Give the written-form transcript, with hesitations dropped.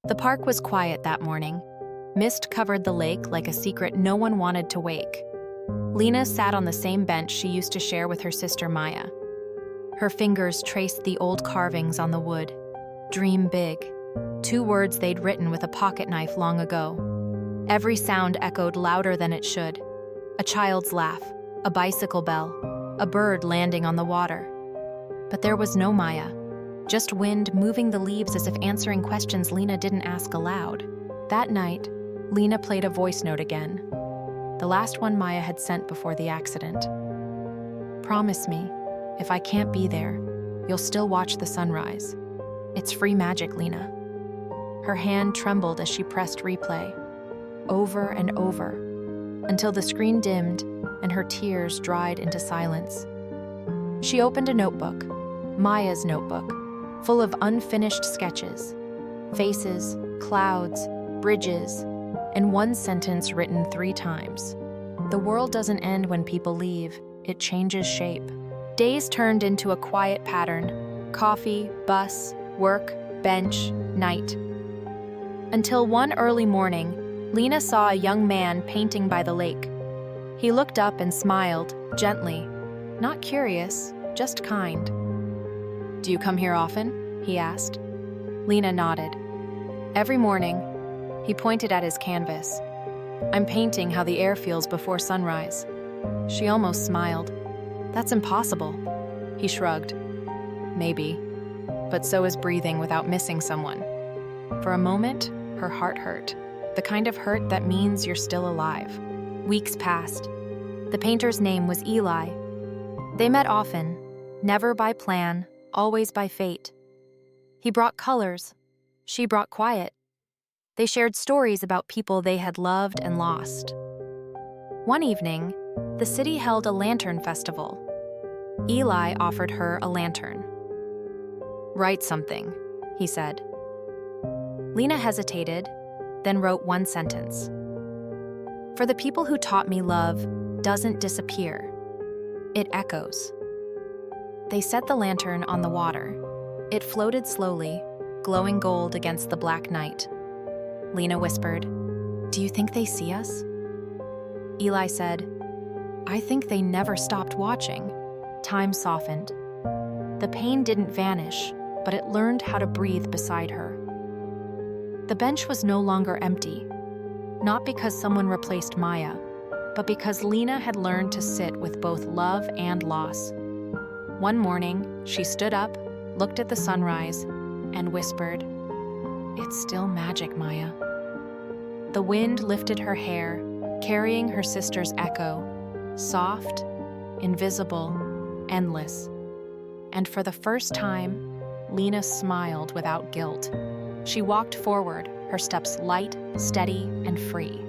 The park was quiet that morning. Mist covered the lake like a secret no one wanted to wake. Lena sat on the same bench she used to share with her sister Maya. Her fingers traced the old carvings on the wood. Dream big. 2 words they'd written with a pocket knife long ago. Every sound echoed louder than it should. A child's laugh, a bicycle bell, a bird landing on the water. But there was no Maya. Just wind moving the leaves as if answering questions Lena didn't ask aloud. That night, Lena played a voice note again. The last one Maya had sent before the accident. "Promise me, if I can't be there, you'll still watch the sunrise. It's free magic, Lena." Her hand trembled as she pressed replay, over and over, until the screen dimmed and her tears dried into silence. She opened a notebook, Maya's notebook, full of unfinished sketches, faces, clouds, bridges, and one sentence written 3 times. "The world doesn't end when people leave, it changes shape." Days turned into a quiet pattern: coffee, bus, work, bench, night. Until one early morning, Lena saw a young man painting by the lake. He looked up and smiled, gently, not curious, just kind. "Do you come here often?" he asked. Lena nodded. "Every morning." He pointed at his canvas. "I'm painting how the air feels before sunrise." She almost smiled. "That's impossible." He shrugged. "Maybe, but so is breathing without missing someone." For a moment, her heart hurt. The kind of hurt that means you're still alive. Weeks passed. The painter's name was Eli. They met often, never by plan, always by fate. He brought colors. She brought quiet. They shared stories about people they had loved and lost. One evening, the city held a lantern festival. Eli offered her a lantern. "Write something," he said. Lena hesitated, then wrote one sentence. "For the people who taught me love doesn't disappear. It echoes." They set the lantern on the water. It floated slowly, glowing gold against the black night. Lena whispered, "Do you think they see us?" Eli said, "I think they never stopped watching." Time softened. The pain didn't vanish, but it learned how to breathe beside her. The bench was no longer empty, not because someone replaced Maya, but because Lena had learned to sit with both love and loss. One morning, she stood up, looked at the sunrise, and whispered, "It's still magic, Maya." The wind lifted her hair, carrying her sister's echo, soft, invisible, endless. And for the first time, Lena smiled without guilt. She walked forward, her steps light, steady, and free.